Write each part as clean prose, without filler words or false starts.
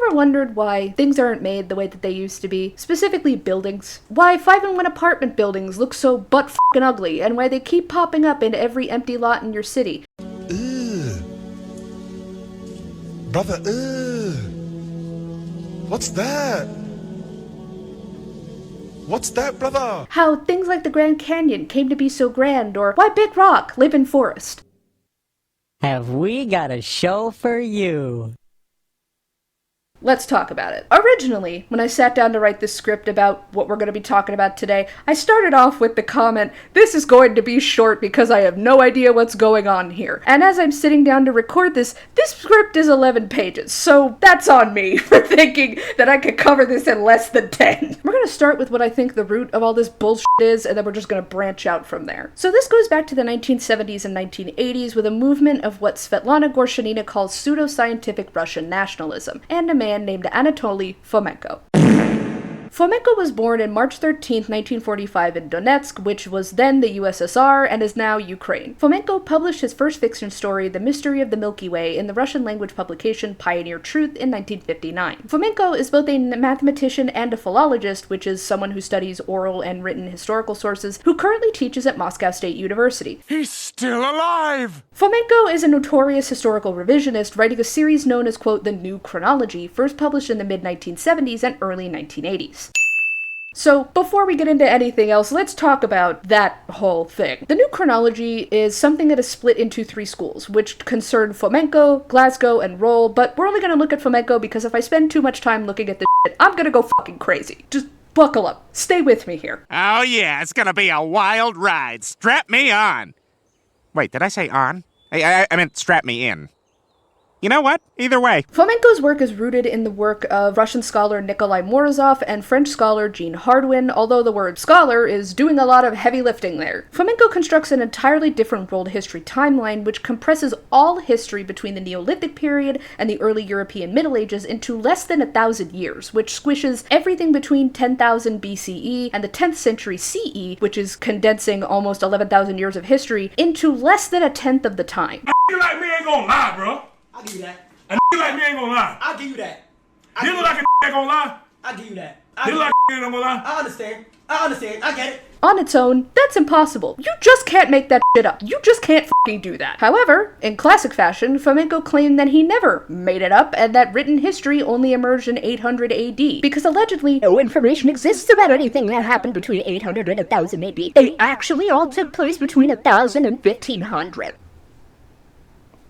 ever wondered why things aren't made the way that they used to be? Specifically buildings. Why 5-in-1 apartment buildings look so butt-f***ing ugly, and why they keep popping up in every empty lot in your city. Ugh. Brother, ugh. What's that? What's that, brother? How things like the Grand Canyon came to be so grand, or why Big Rock live in forest. Have we got a show for you? Let's talk about it. Originally, when I sat down to write this script about what we're going to be talking about today, I started off with the comment, this is going to be short because I have no idea what's going on here. And as I'm sitting down to record this script is 11 pages, so that's on me for thinking that I could cover this in less than 10. We're going to start with what I think the root of all this bullshit is, and then we're just going to branch out from there. So this goes back to the 1970s and 1980s with a movement of what Svetlana Gorshanina calls pseudo-scientific Russian nationalism, and a man named Anatoly Fomenko. Fomenko was born on March 13, 1945 in Donetsk, which was then the USSR and is now Ukraine. Fomenko published his first fiction story, The Mystery of the Milky Way, in the Russian language publication Pioneer Truth in 1959. Fomenko is both a mathematician and a philologist, which is someone who studies oral and written historical sources, who currently teaches at Moscow State University. He's still alive! Fomenko is a notorious historical revisionist, writing a series known as, quote, the New Chronology, first published in the mid-1970s and early 1980s. So, before we get into anything else, let's talk about that whole thing. The New Chronology is something that is split into 3 schools, which concern Fomenko, Glasgow, and Roll, but we're only gonna look at Fomenko because if I spend too much time looking at this shit, I'm gonna go fucking crazy. Just buckle up. Stay with me here. Oh yeah, it's gonna be a wild ride. Strap me on. Wait, did I say on? I meant strap me in. You know what? Either way. Fomenko's work is rooted in the work of Russian scholar Nikolai Morozov and French scholar Jean Hardwin, although the word scholar is doing a lot of heavy lifting there. Fomenko constructs an entirely different world history timeline which compresses all history between the Neolithic period and the early European Middle Ages into less than 1,000 years, which squishes everything between 10,000 BCE and the 10th century CE, which is condensing almost 11,000 years of history, into less than a tenth of the time. You like me ain't gonna lie, bro. I'll give you that. A nigga like me ain't gonna lie. I'll give you that. You look like a ain't gonna lie. I'll give you that. You look like a ain't gonna lie. I understand. I get it. On its own, that's impossible. You just can't make that shit up. You just can't fucking do that. However, in classic fashion, Fomenko claimed that he never made it up and that written history only emerged in 800 AD, because allegedly no information exists about anything that happened between 800 and 1000 AD. They actually all took place between 1000 and 1500.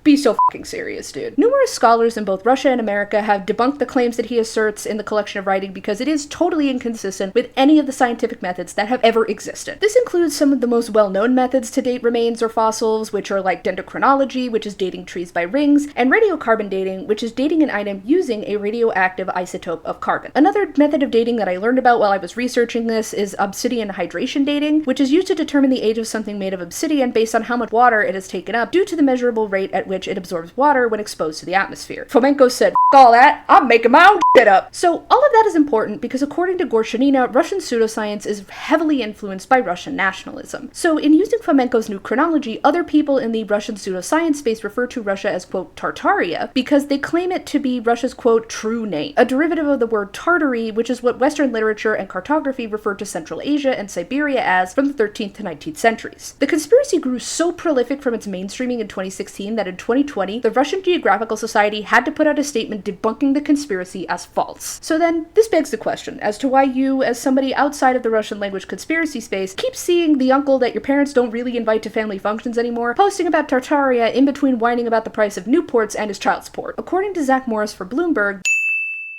Be so fucking serious, dude. Numerous scholars in both Russia and America have debunked the claims that he asserts in the collection of writing because it is totally inconsistent with any of the scientific methods that have ever existed. This includes some of the most well-known methods to date remains or fossils, which are like dendrochronology, which is dating trees by rings, and radiocarbon dating, which is dating an item using a radioactive isotope of carbon. Another method of dating that I learned about while I was researching this is obsidian hydration dating, which is used to determine the age of something made of obsidian based on how much water it has taken up due to the measurable rate at which it absorbs water when exposed to the atmosphere. Fomenko said, "F all that, I'm making my own shit up." So all of that is important because according to Gorshanina, Russian pseudoscience is heavily influenced by Russian nationalism. So in using Fomenko's New Chronology, other people in the Russian pseudoscience space refer to Russia as, quote, Tartaria, because they claim it to be Russia's, quote, true name, a derivative of the word Tartary, which is what Western literature and cartography referred to Central Asia and Siberia as from the 13th to 19th centuries. The conspiracy grew so prolific from its mainstreaming in 2016 that in 2020, the Russian Geographical Society had to put out a statement debunking the conspiracy as false. So then, this begs the question as to why you, as somebody outside of the Russian language conspiracy space, keep seeing the uncle that your parents don't really invite to family functions anymore, posting about Tartaria in between whining about the price of Newports and his child support. According to Zach Morris for Bloomberg,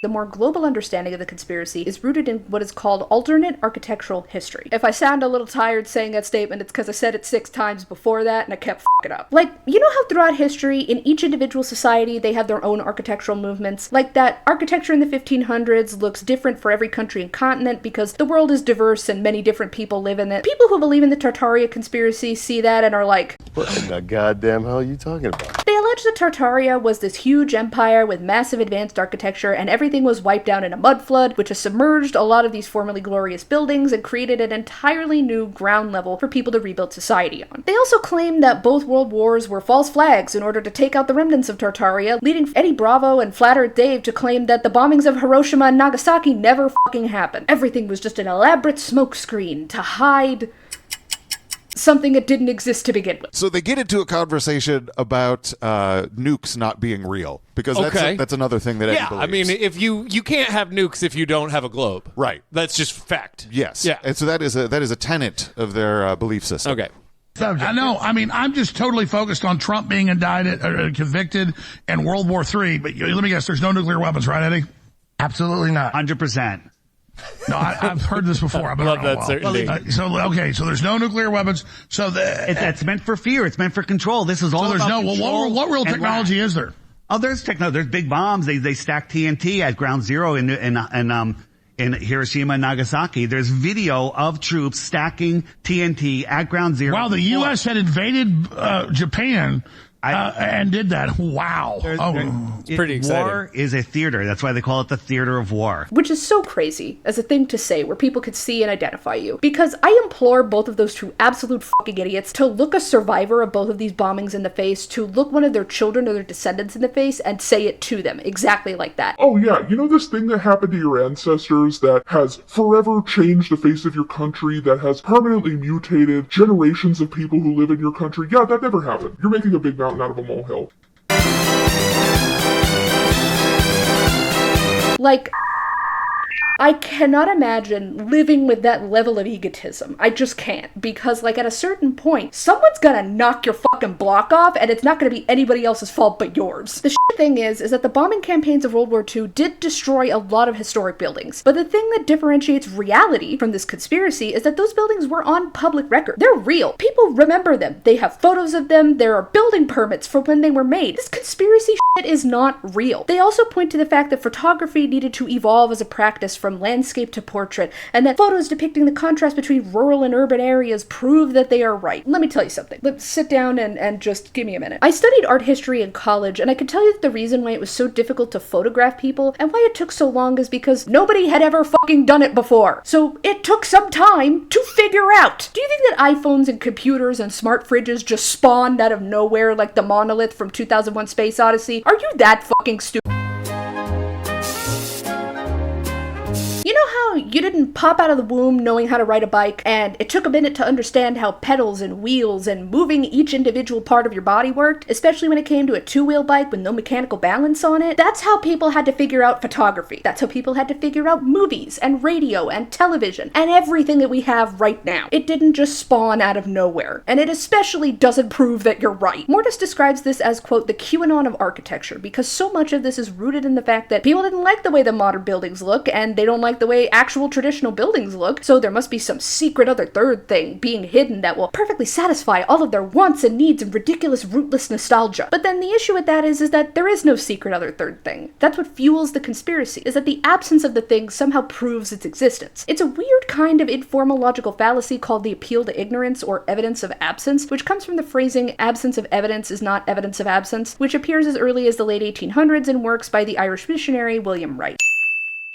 the more global understanding of the conspiracy is rooted in what is called alternate architectural history. If I sound a little tired saying that statement, it's because I said it 6 times before that and I kept f***ing up. Like, you know how throughout history, in each individual society, they have their own architectural movements? Like that architecture in the 1500s looks different for every country and continent because the world is diverse and many different people live in it. People who believe in the Tartaria conspiracy see that and are like, what in the goddamn hell are you talking about? They They allege that Tartaria was this huge empire with massive advanced architecture, and everything was wiped out in a mud flood, which has submerged a lot of these formerly glorious buildings and created an entirely new ground level for people to rebuild society on. They also claim that both world wars were false flags in order to take out the remnants of Tartaria, leading Eddie Bravo and Flat Earth Dave to claim that the bombings of Hiroshima and Nagasaki never fucking happened. Everything was just an elaborate smokescreen to hide something that didn't exist to begin with. So they get into a conversation about nukes not being real, because that's another thing that Eddie believes. I mean, if you can't have nukes if you don't have a globe. Right. That's just fact. Yes. Yeah. And so that is a tenet of their belief system. Okay. I know. I mean, I'm just totally focused on Trump being indicted, convicted, and World War III. But let me guess, there's no nuclear weapons, right, Eddie? Absolutely not. 100%. No, I've heard this before. I've been Love around that a certainty. while. So there's no nuclear weapons. So It's meant for fear. It's meant for control. This is all about control. Well, what real technology is there? Oh, there's technology. There's big bombs. They stack TNT at ground zero in Hiroshima and Nagasaki. There's video of troops stacking TNT at ground zero. Wow, the U.S. had invaded Japan and did that. Wow. It's pretty exciting. War is a theater. That's why they call it the theater of war. Which is so crazy as a thing to say where people could see and identify you. Because I implore both of those two absolute fucking idiots to look a survivor of both of these bombings in the face, to look one of their children or their descendants in the face and say it to them exactly like that. Oh yeah, you know this thing that happened to your ancestors that has forever changed the face of your country, that has permanently mutated generations of people who live in your country? Yeah, that never happened. You're making a big mountain out of a molehill. Like, I cannot imagine living with that level of egotism. I just can't. Because, like, at a certain point, someone's gonna knock your fucking block off, and it's not gonna be anybody else's fault but yours. The thing is that the bombing campaigns of World War II did destroy a lot of historic buildings. But the thing that differentiates reality from this conspiracy is that those buildings were on public record. They're real. People remember them. They have photos of them. There are building permits for when they were made. This conspiracy shit is not real. They also point to the fact that photography needed to evolve as a practice from landscape to portrait, and that photos depicting the contrast between rural and urban areas prove that they are right. Let me tell you something. Let's sit down and just give me a minute. I studied art history in college, and I can tell you that the reason why it was so difficult to photograph people and why it took so long is because nobody had ever fucking done it before. So it took some time to figure out. Do you think that iPhones and computers and smart fridges just spawned out of nowhere like the monolith from 2001 Space Odyssey? Are you that fucking stupid? You know how you didn't pop out of the womb knowing how to ride a bike, and it took a minute to understand how pedals and wheels and moving each individual part of your body worked, especially when it came to a two-wheel bike with no mechanical balance on it? That's how people had to figure out photography. That's how people had to figure out movies and radio and television and everything that we have right now. It didn't just spawn out of nowhere, and it especially doesn't prove that you're right. Mortis describes this as, quote, the QAnon of architecture, because so much of this is rooted in the fact that people didn't like the way the modern buildings look, and they don't like the way actual traditional buildings look, so there must be some secret other third thing being hidden that will perfectly satisfy all of their wants and needs and ridiculous rootless nostalgia. But then the issue with that is that there is no secret other third thing. That's what fuels the conspiracy, is that the absence of the thing somehow proves its existence. It's a weird kind of informal logical fallacy called the appeal to ignorance or evidence of absence, which comes from the phrasing absence of evidence is not evidence of absence, which appears as early as the late 1800s in works by the Irish missionary William Wright.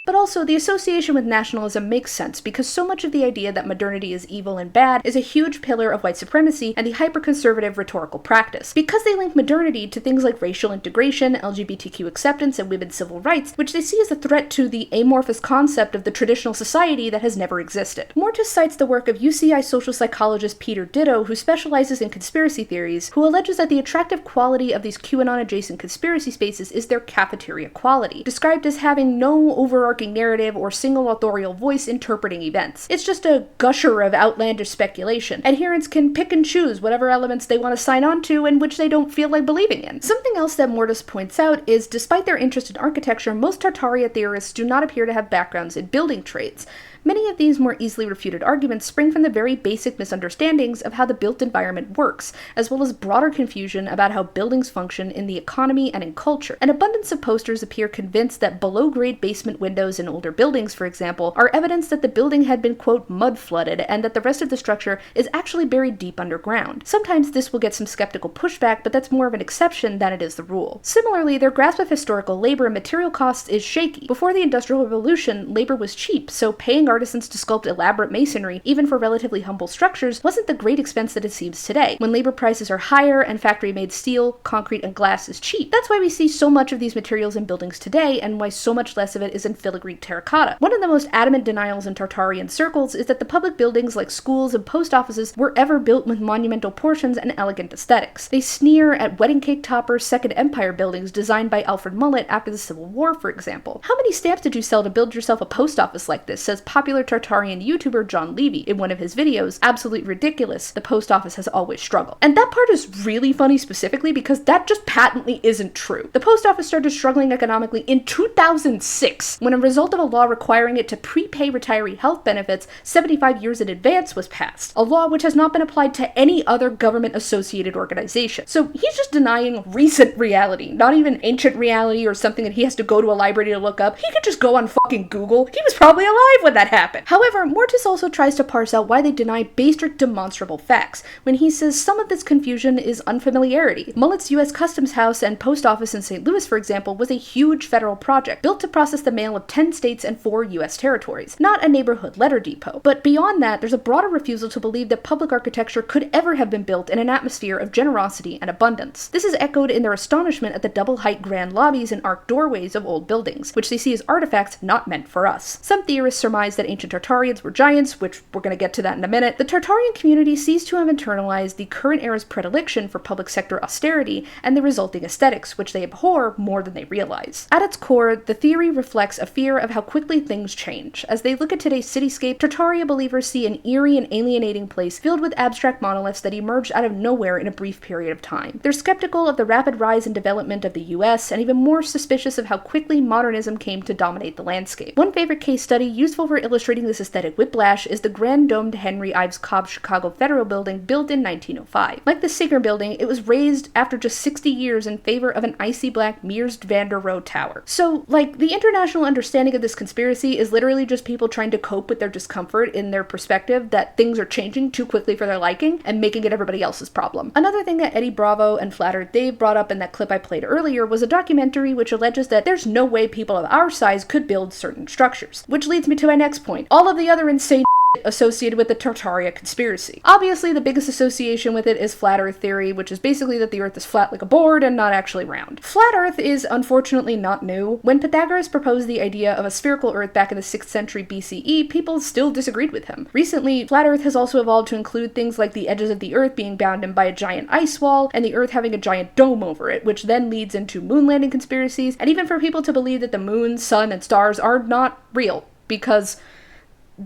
But also, the association with nationalism makes sense because so much of the idea that modernity is evil and bad is a huge pillar of white supremacy and the hyper-conservative rhetorical practice. Because they link modernity to things like racial integration, LGBTQ acceptance, and women's civil rights, which they see as a threat to the amorphous concept of the traditional society that has never existed. Mortis cites the work of UCI social psychologist Peter Ditto, who specializes in conspiracy theories, who alleges that the attractive quality of these QAnon-adjacent conspiracy spaces is their cafeteria quality, described as having no overarching narrative or single authorial voice interpreting events. It's just a gusher of outlandish speculation. Adherents can pick and choose whatever elements they want to sign on to and which they don't feel like believing in. Something else that Mortis points out is, despite their interest in architecture, most Tartaria theorists do not appear to have backgrounds in building trades. Many of these more easily refuted arguments spring from the very basic misunderstandings of how the built environment works, as well as broader confusion about how buildings function in the economy and in culture. An abundance of posters appear convinced that below-grade basement windows videos in older buildings, for example, are evidence that the building had been, quote, mud flooded, and that the rest of the structure is actually buried deep underground. Sometimes this will get some skeptical pushback, but that's more of an exception than it is the rule. Similarly, their grasp of historical labor and material costs is shaky. Before the Industrial Revolution, labor was cheap, so paying artisans to sculpt elaborate masonry, even for relatively humble structures, wasn't the great expense that it seems today, when labor prices are higher and factory-made steel, concrete, and glass is cheap. That's why we see so much of these materials in buildings today, and why so much less of it is in filigree terracotta. One of the most adamant denials in Tartarian circles is that the public buildings like schools and post offices were ever built with monumental portions and elegant aesthetics. They sneer at wedding cake topper Second Empire buildings designed by Alfred Mullett after the Civil War, for example. How many stamps did you sell to build yourself a post office like this, says popular Tartarian YouTuber John Levy in one of his videos. Absolutely ridiculous, the post office has always struggled. And that part is really funny specifically because that just patently isn't true. The post office started struggling economically in 2006, when a result of a law requiring it to prepay retiree health benefits 75 years in advance was passed, a law which has not been applied to any other government-associated organization. So he's just denying recent reality, not even ancient reality or something that he has to go to a library to look up. He could just go on fucking Google. He was probably alive when that happened. However, Mortis also tries to parse out why they deny basic demonstrable facts, when he says some of this confusion is unfamiliarity. Mullett's U.S. Customs House and Post Office in St. Louis, for example, was a huge federal project built to process the mail of 10 states and 4 U.S. territories, not a neighborhood letter depot. But beyond that, there's a broader refusal to believe that public architecture could ever have been built in an atmosphere of generosity and abundance. This is echoed in their astonishment at the double-height grand lobbies and arched doorways of old buildings, which they see as artifacts not meant for us. Some theorists surmise that ancient Tartarians were giants, which we're going to get to that in a minute. The Tartarian community seems to have internalized the current era's predilection for public sector austerity and the resulting aesthetics, which they abhor more than they realize. At its core, the theory reflects a fear of how quickly things change. As they look at today's cityscape, Tartaria believers see an eerie and alienating place filled with abstract monoliths that emerged out of nowhere in a brief period of time. They're skeptical of the rapid rise and development of the US, and even more suspicious of how quickly modernism came to dominate the landscape. One favorite case study useful for illustrating this aesthetic whiplash is the grand-domed Henry Ives Cobb Chicago Federal Building built in 1905. Like the Singer Building, it was raised after just 60 years in favor of an icy black Mears van der Rohe tower. So, like, the international understanding of this conspiracy is literally just people trying to cope with their discomfort in their perspective that things are changing too quickly for their liking and making it everybody else's problem. Another thing that Eddie Bravo and Flat Earth Dave brought up in that clip I played earlier was a documentary which alleges that there's no way people of our size could build certain structures. Which leads me to my next point. All of the other insane associated with the Tartaria conspiracy. Obviously, the biggest association with it is flat earth theory, which is basically that the earth is flat like a board and not actually round. Flat earth is unfortunately not new. When Pythagoras proposed the idea of a spherical earth back in the 6th century BCE, people still disagreed with him. Recently, flat earth has also evolved to include things like the edges of the earth being bound in by a giant ice wall and the earth having a giant dome over it, which then leads into moon landing conspiracies, and even for people to believe that the moon, sun, and stars are not real, because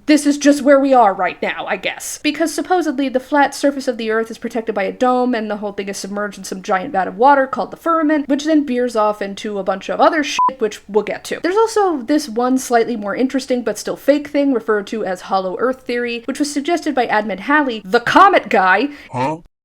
this is just where we are right now, I guess. Because supposedly the flat surface of the earth is protected by a dome and the whole thing is submerged in some giant vat of water called the firmament, which then veers off into a bunch of other shit, which we'll get to. There's also this one slightly more interesting but still fake thing referred to as hollow earth theory, which was suggested by Admund Halley, the comet guy,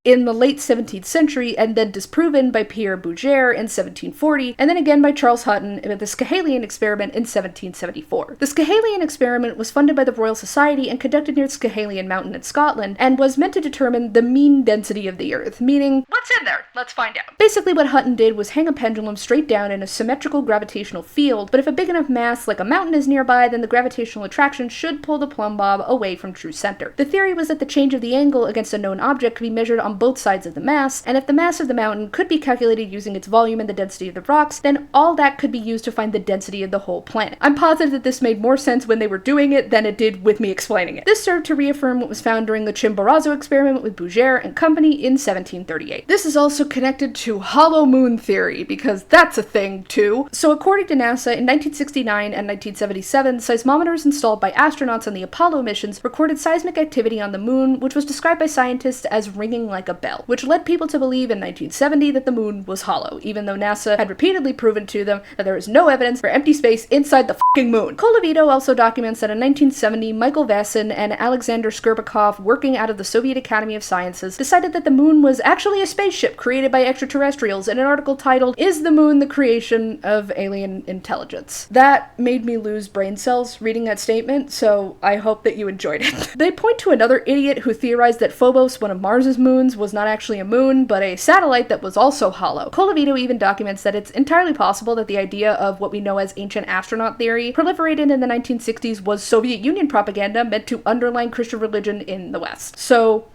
in the late 17th century, and then disproven by Pierre Bouguer in 1740, and then again by Charles Hutton with the Schehallien experiment in 1774. The Schehallien experiment was funded by the Royal Society and conducted near Schehallien Mountain in Scotland, and was meant to determine the mean density of the Earth, meaning, what's in there? Let's find out. Basically what Hutton did was hang a pendulum straight down in a symmetrical gravitational field, but if a big enough mass like a mountain is nearby, then the gravitational attraction should pull the plumb bob away from true center. The theory was that the change of the angle against a known object could be measured on both sides of the mass, and if the mass of the mountain could be calculated using its volume and the density of the rocks, then all that could be used to find the density of the whole planet. I'm positive that this made more sense when they were doing it than it did with me explaining it. This served to reaffirm what was found during the Chimborazo experiment with Bouguer and company in 1738. This is also connected to hollow moon theory, because that's a thing too. So according to NASA, in 1969 and 1977, seismometers installed by astronauts on the Apollo missions recorded seismic activity on the moon, which was described by scientists as ringing like like a bell, which led people to believe in 1970 that the moon was hollow, even though NASA had repeatedly proven to them that there is no evidence for empty space inside the fucking moon. Colavito also documents that in 1970, Michael Vassin and Alexander Skurbakov, working out of the Soviet Academy of Sciences, decided that the moon was actually a spaceship created by extraterrestrials in an article titled, "Is the Moon the Creation of Alien Intelligence?" That made me lose brain cells reading that statement, so I hope that you enjoyed it. They point to another idiot who theorized that Phobos, one of Mars's moons, was not actually a moon, but a satellite that was also hollow. Colavito even documents that it's entirely possible that the idea of what we know as ancient astronaut theory proliferated in the 1960s was Soviet Union propaganda meant to underline Christian religion in the West. So,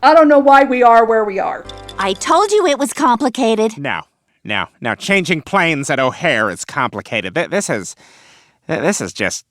I don't know why we are where we are. I told you it was complicated. Now, changing planes at O'Hare is complicated. This is just...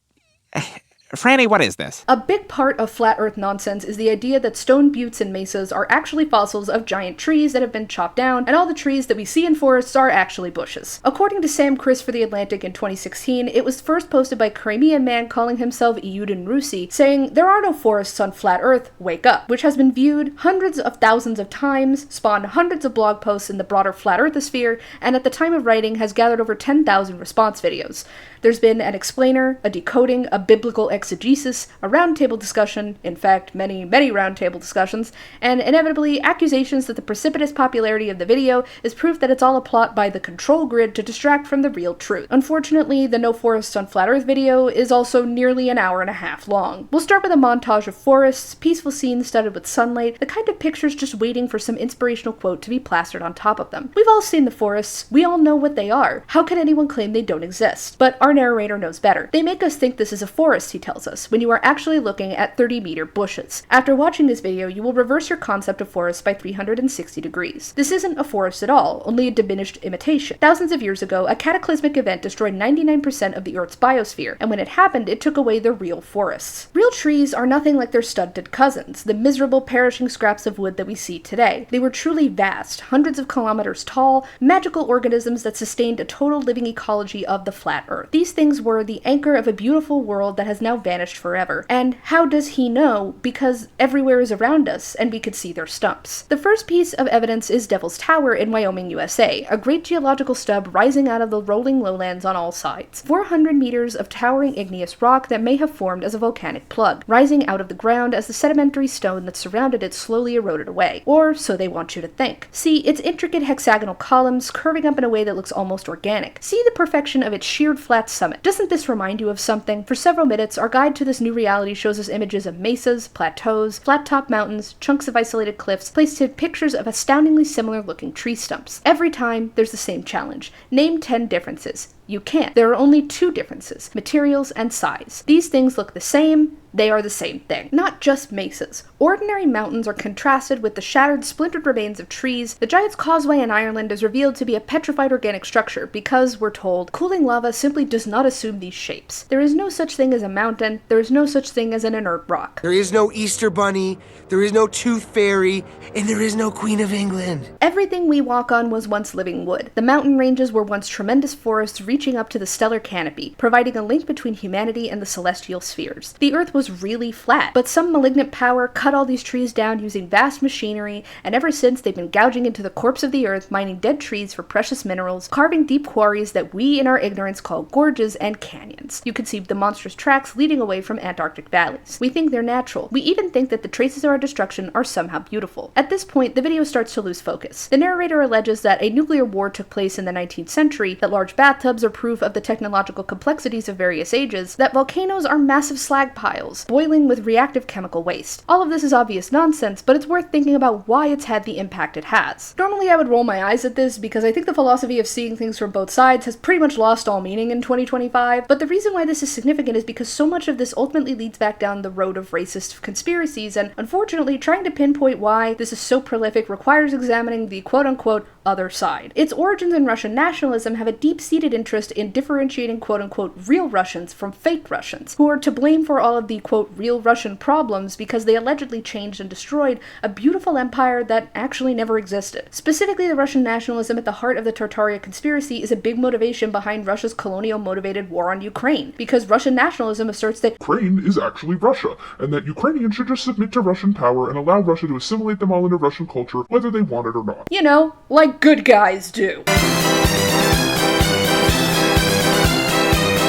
Franny, what is this? A big part of flat earth nonsense is the idea that stone buttes and mesas are actually fossils of giant trees that have been chopped down, and all the trees that we see in forests are actually bushes. According to Sam Chris for The Atlantic in 2016, it was first posted by a Crimean man calling himself Eudin Rusi, saying, "There are no forests on flat earth, wake up," which has been viewed hundreds of thousands of times, spawned hundreds of blog posts in the broader flat earthosphere, and at the time of writing has gathered over 10,000 response videos. There's been an explainer, a decoding, a biblical exegesis, a roundtable discussion, in fact, many roundtable discussions, and inevitably accusations that the precipitous popularity of the video is proof that it's all a plot by the control grid to distract from the real truth. Unfortunately, the No Forests on Flat Earth video is also nearly an hour and a half long. We'll start with a montage of forests, peaceful scenes studded with sunlight, the kind of pictures just waiting for some inspirational quote to be plastered on top of them. We've all seen the forests, we all know what they are. How can anyone claim they don't exist? But our narrator knows better. They make us think this is a forest, he tells us, when you are actually looking at 30-meter bushes. After watching this video, you will reverse your concept of forest by 360 degrees. This isn't a forest at all, only a diminished imitation. Thousands of years ago, a cataclysmic event destroyed 99% of the Earth's biosphere, and when it happened, it took away the real forests. Real trees are nothing like their stunted cousins, the miserable, perishing scraps of wood that we see today. They were truly vast, hundreds of kilometers tall, magical organisms that sustained a total living ecology of the flat Earth. These things were the anchor of a beautiful world that has now vanished forever. And how does he know? Because everywhere is around us, and we could see their stumps. The first piece of evidence is Devil's Tower in Wyoming, USA, a great geological stub rising out of the rolling lowlands on all sides. 400 meters of towering igneous rock that may have formed as a volcanic plug, rising out of the ground as the sedimentary stone that surrounded it slowly eroded away. Or so they want you to think. See its intricate hexagonal columns curving up in a way that looks almost organic. See the perfection of its sheared flat summit. Doesn't this remind you of something? For several minutes, our guide to this new reality shows us images of mesas, plateaus, flat-top mountains, chunks of isolated cliffs, placed to pictures of astoundingly similar-looking tree stumps. Every time, there's the same challenge. Name 10 differences. You can't. There are only 2 differences, materials and size. These things look the same, they are the same thing. Not just mesas. Ordinary mountains are contrasted with the shattered, splintered remains of trees. The Giant's Causeway in Ireland is revealed to be a petrified organic structure because, we're told, cooling lava simply does not assume these shapes. There is no such thing as a mountain, there is no such thing as an inert rock. There is no Easter Bunny, there is no Tooth Fairy, and there is no Queen of England. Everything we walk on was once living wood. The mountain ranges were once tremendous forests reaching up to the stellar canopy, providing a link between humanity and the celestial spheres. The Earth was really flat, but some malignant power cut all these trees down using vast machinery, and ever since they've been gouging into the corpse of the Earth, mining dead trees for precious minerals, carving deep quarries that we in our ignorance call gorges and canyons. You can see the monstrous tracks leading away from Antarctic valleys. We think they're natural. We even think that the traces of our destruction are somehow beautiful. At this point, the video starts to lose focus. The narrator alleges that a nuclear war took place in the 19th century, that large bathtubs are proof of the technological complexities of various ages, that volcanoes are massive slag piles, boiling with reactive chemical waste. All of this is obvious nonsense, but it's worth thinking about why it's had the impact it has. Normally I would roll my eyes at this because I think the philosophy of seeing things from both sides has pretty much lost all meaning in 2025, but the reason why this is significant is because so much of this ultimately leads back down the road of racist conspiracies, and unfortunately trying to pinpoint why this is so prolific requires examining the quote-unquote other side. Its origins in Russian nationalism have a deep-seated interest in differentiating quote-unquote real Russians from fake Russians, who are to blame for all of the quote real Russian problems because they allegedly changed and destroyed a beautiful empire that actually never existed. Specifically, the Russian nationalism at the heart of the Tartaria conspiracy is a big motivation behind Russia's colonial-motivated war on Ukraine, because Russian nationalism asserts that Ukraine is actually Russia, and that Ukrainians should just submit to Russian power and allow Russia to assimilate them all into Russian culture, whether they want it or not. You know, like good guys do.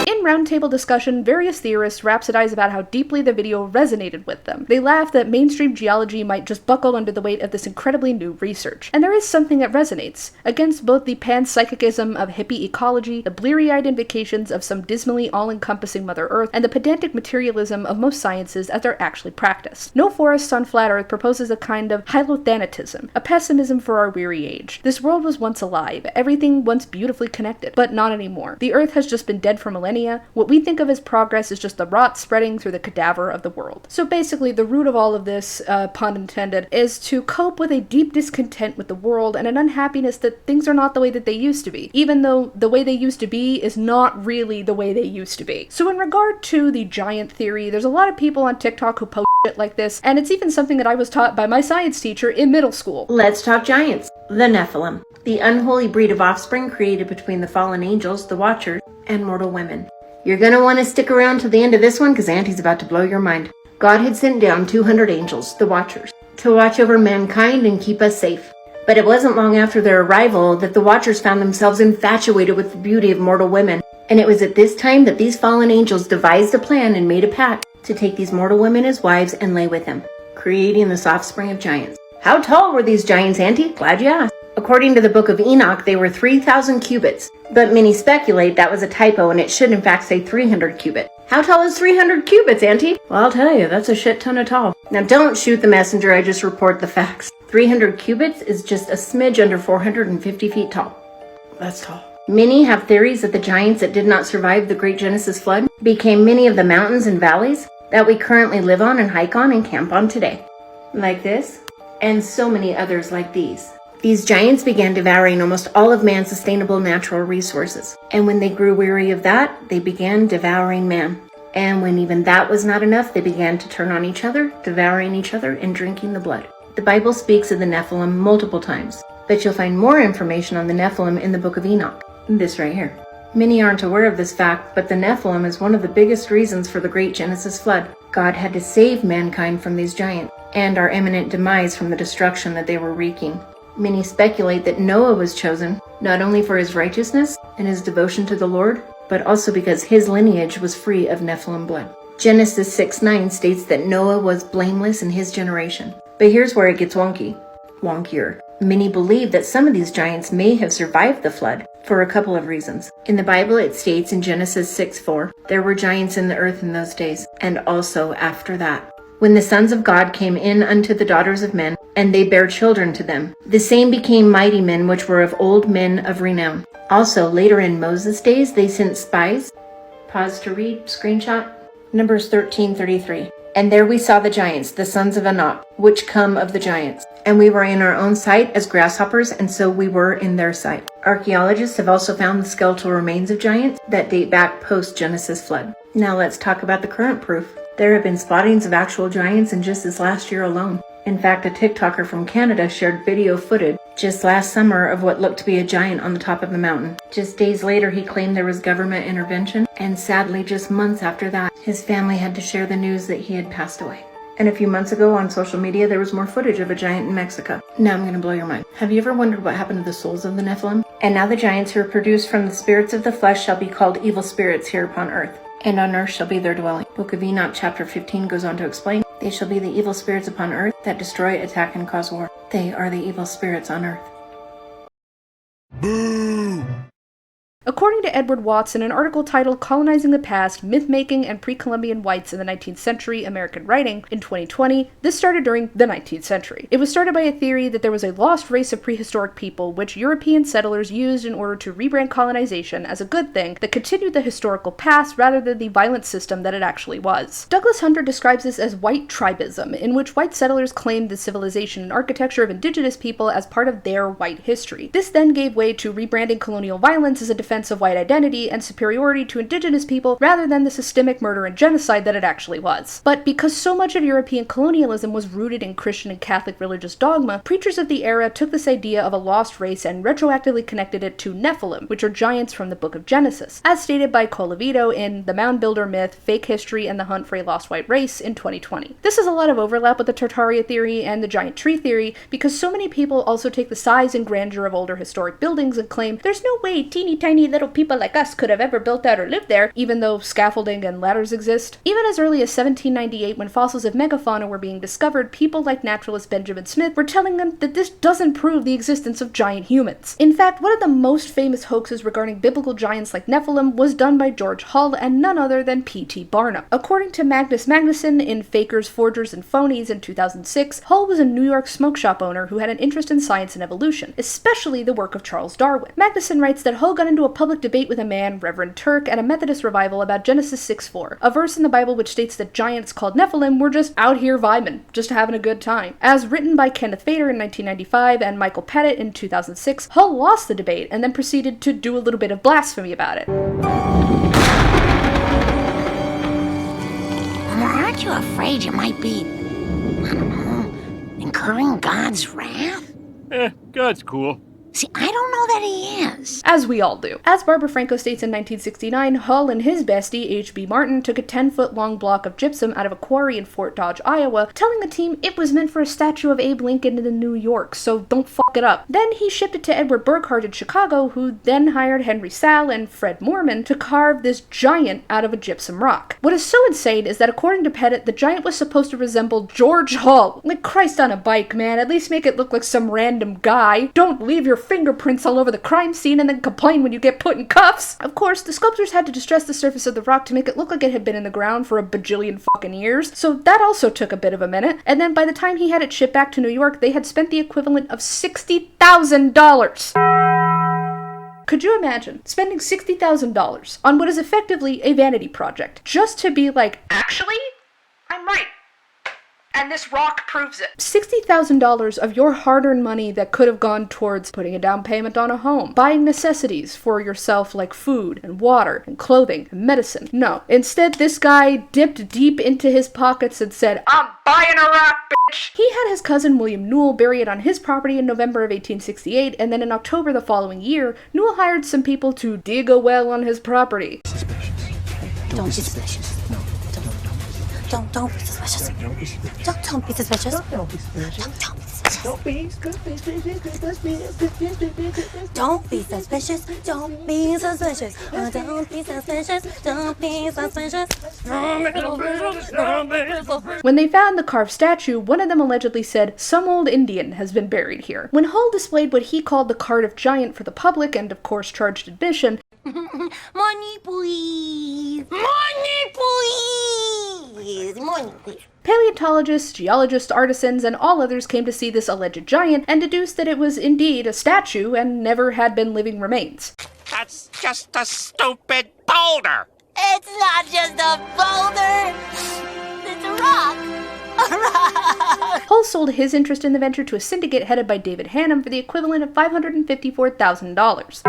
In roundtable discussion, various theorists rhapsodize about how deeply the video resonated with them. They laugh that mainstream geology might just buckle under the weight of this incredibly new research. And there is something that resonates, against both the panpsychism of hippie ecology, the bleary-eyed invocations of some dismally all-encompassing Mother Earth, and the pedantic materialism of most sciences as they're actually practiced. No Forest on Flat Earth proposes a kind of hylothanatism, a pessimism for our weary age. This world was once alive, everything once beautifully connected, but not anymore. The Earth has just been dead for millennia. What we think of as progress is just the rot spreading through the cadaver of the world. So basically, the root of all of this, pun intended, is to cope with a deep discontent with the world and an unhappiness that things are not the way that they used to be, even though the way they used to be is not really the way they used to be. So in regard to the giant theory, there's a lot of people on TikTok who post shit like this, and it's even something that I was taught by my science teacher in middle school. Let's talk giants. The Nephilim, the unholy breed of offspring created between the fallen angels, the Watchers, and mortal women. You're gonna want to stick around to the end of this one because Auntie's about to blow your mind. God had sent down 200 angels, the Watchers, to watch over mankind and keep us safe. But it wasn't long after their arrival that the Watchers found themselves infatuated with the beauty of mortal women. And it was at this time that these fallen angels devised a plan and made a pact to take these mortal women as wives and lay with them, creating this offspring of giants. How tall were these giants, Auntie? Glad you asked. According to the Book of Enoch, they were 3,000 cubits, but many speculate that was a typo and it should in fact say 300 cubits. How tall is 300 cubits, Auntie? Well, I'll tell you, that's a shit ton of tall. Now don't shoot the messenger, I just report the facts. 300 cubits is just a smidge under 450 feet tall. That's tall. Many have theories that the giants that did not survive the Great Genesis Flood became many of the mountains and valleys that we currently live on and hike on and camp on today. Like this, and so many others like these. These giants began devouring almost all of man's sustainable natural resources. And when they grew weary of that, they began devouring man. And when even that was not enough, they began to turn on each other, devouring each other and drinking the blood. The Bible speaks of the Nephilim multiple times, but you'll find more information on the Nephilim in the Book of Enoch. This right here. Many aren't aware of this fact, but the Nephilim is one of the biggest reasons for the Great Genesis Flood. God had to save mankind from these giants, and our imminent demise from the destruction that they were wreaking. Many speculate that Noah was chosen, not only for his righteousness and his devotion to the Lord, but also because his lineage was free of Nephilim blood. Genesis 6:9 states that Noah was blameless in his generation. But here's where it gets wonkier. Many believe that some of these giants may have survived the flood for a couple of reasons. In the Bible, it states in Genesis 6:4, there were giants in the earth in those days, and also after that. When the sons of God came in unto the daughters of men, and they bare children to them, the same became mighty men which were of old men of renown. Also, later in Moses' days, they sent spies. Pause to read, screenshot. Numbers 13:33. And there we saw the giants, the sons of Anak, which come of the giants. And we were in our own sight as grasshoppers, and so we were in their sight. Archaeologists have also found the skeletal remains of giants that date back post-Genesis flood. Now let's talk about the current proof. There have been spottings of actual giants in just this last year alone. In fact, a TikToker from Canada shared video footage just last summer of what looked to be a giant on the top of a mountain. Just days later, he claimed there was government intervention, and sadly, just months after that, his family had to share the news that he had passed away. And a few months ago on social media, there was more footage of a giant in Mexico. Now I'm gonna blow your mind. Have you ever wondered what happened to the souls of the Nephilim? And now the giants who are produced from the spirits of the flesh shall be called evil spirits here upon earth. And on earth shall be their dwelling. Book of Enoch chapter 15 goes on to explain, they shall be the evil spirits upon earth that destroy, attack, and cause war. They are the evil spirits on earth. Boo! According to Edward Watts in an article titled Colonizing the Past, Myth-Making and Pre-Columbian Whites in the 19th Century American Writing in 2020, this started during the 19th century. It was started by a theory that there was a lost race of prehistoric people which European settlers used in order to rebrand colonization as a good thing that continued the historical past rather than the violent system that it actually was. Douglas Hunter describes this as white tribism, in which white settlers claimed the civilization and architecture of indigenous people as part of their white history. This then gave way to rebranding colonial violence as a defense of white identity and superiority to indigenous people rather than the systemic murder and genocide that it actually was. But because so much of European colonialism was rooted in Christian and Catholic religious dogma, preachers of the era took this idea of a lost race and retroactively connected it to Nephilim, which are giants from the Book of Genesis, as stated by Colavito in The Mound Builder Myth, Fake History, and the Hunt for a Lost White Race in 2020. This has a lot of overlap with the Tartaria theory and the giant tree theory because so many people also take the size and grandeur of older historic buildings and claim there's no way teeny tiny little people like us could have ever built that or lived there, even though scaffolding and ladders exist. Even as early as 1798, when fossils of Megafauna were being discovered, people like naturalist Benjamin Smith were telling them that this doesn't prove the existence of giant humans. In fact, one of the most famous hoaxes regarding biblical giants like Nephilim was done by George Hull and none other than P.T. Barnum. According to Magnus Magnusson in Fakers, Forgers, and Phonies in 2006, Hull was a New York smoke shop owner who had an interest in science and evolution, especially the work of Charles Darwin. Magnusson writes that Hull got into a public debate with a man, Reverend Turk, at a Methodist revival about Genesis 6:4, a verse in the Bible which states that giants called Nephilim were just out here vibing, just having a good time. As written by Kenneth Fader in 1995 and Michael Pettit in 2006, Hull lost the debate and then proceeded to do a little bit of blasphemy about it. Aren't you afraid you might be, I don't know, incurring God's wrath? God's cool. See, I don't know that he is. As we all do. As Barbara Franco states in 1969, Hull and his bestie, H.B. Martin, took a 10-foot-long block of gypsum out of a quarry in Fort Dodge, Iowa, telling the team it was meant for a statue of Abe Lincoln in New York, so don't fuck it up. Then he shipped it to Edward Burghardt in Chicago, who then hired Henry Sall and Fred Moorman to carve this giant out of a gypsum rock. What is so insane is that according to Pettit, the giant was supposed to resemble George Hull. Like Christ on a bike, man. At least make it look like some random guy. Don't leave your fingerprints all over the crime scene and then complain when you get put in cuffs. Of course, the sculptors had to distress the surface of the rock to make it look like it had been in the ground for a bajillion fucking years, so that also took a bit of a minute, and then by the time he had it shipped back to New York, they had spent the equivalent of $60,000. Could you imagine spending $60,000 on what is effectively a vanity project, just to be like, actually, I'm right. And this rock proves it. $60,000 of your hard-earned money that could have gone towards putting a down payment on a home, buying necessities for yourself like food and water and clothing and medicine. No. Instead, this guy dipped deep into his pockets and said, I'm buying a rock, bitch! He had his cousin William Newell bury it on his property in November of 1868, and then in October the following year, Newell hired some people to dig a well on his property. Don't be suspicious. No. Don't be suspicious. Don't be suspicious. Don't be suspicious. Don't be suspicious. Don't be suspicious. Don't be suspicious. Don't be suspicious. Don't be suspicious. Don't be suspicious. When they found the carved statue, one of them allegedly said, some old Indian has been buried here. When Hull displayed what he called the Cardiff Giant for the public and of course charged admission, Money, please. Money, please. Money, please. Paleontologists, geologists, artisans, and all others came to see this alleged giant and deduced that it was indeed a statue and never had been living remains. That's just a stupid boulder! It's not just a boulder. It's a rock. A rock. Hull sold his interest in the venture to a syndicate headed by David Hannum for the equivalent of $554,000.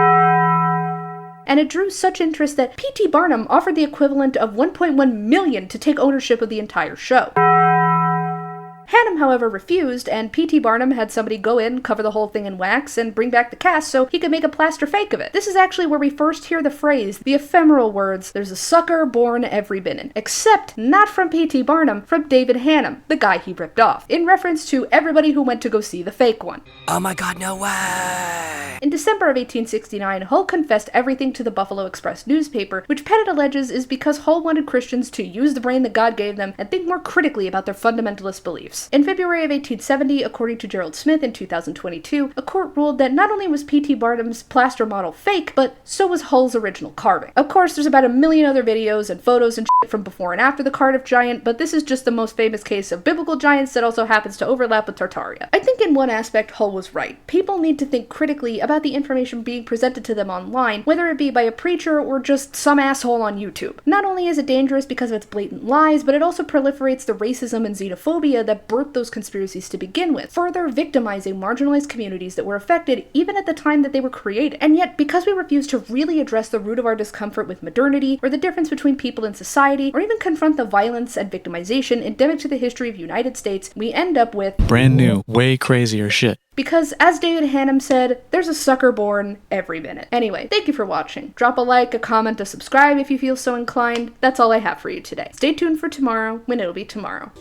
And it drew such interest that P.T. Barnum offered the equivalent of $1.1 million to take ownership of the entire show. Hannum, however, refused, and P.T. Barnum had somebody go in, cover the whole thing in wax, and bring back the cast so he could make a plaster fake of it. This is actually where we first hear the phrase, the ephemeral words, there's a sucker born every minute. Except not from P.T. Barnum, from David Hannum, the guy he ripped off, in reference to everybody who went to go see the fake one. Oh my god, no way! In December of 1869, Hull confessed everything to the Buffalo Express newspaper, which Pettit alleges is because Hull wanted Christians to use the brain that God gave them and think more critically about their fundamentalist beliefs. worse. In February of 1870, according to Gerald Smith in 2022, a court ruled that not only was P.T. Barnum's plaster model fake, but so was Hull's original carving. Of course, there's about a million other videos and photos and shit from before and after the Cardiff giant, but this is just the most famous case of biblical giants that also happens to overlap with Tartaria. I think in one aspect, Hull was right. People need to think critically about the information being presented to them online, whether it be by a preacher or just some asshole on YouTube. Not only is it dangerous because of its blatant lies, but it also proliferates the racism and xenophobia that birthed those conspiracies to begin with, further victimizing marginalized communities that were affected even at the time that they were created. And yet, because we refuse to really address the root of our discomfort with modernity, or the difference between people in society, or even confront the violence and victimization endemic to the history of the United States, we end up with brand new, way crazier shit. Because, as David Hannum said, there's a sucker born every minute. Anyway, thank you for watching. Drop a like, a comment, a subscribe if you feel so inclined. That's all I have for you today. Stay tuned for tomorrow, when it'll be tomorrow.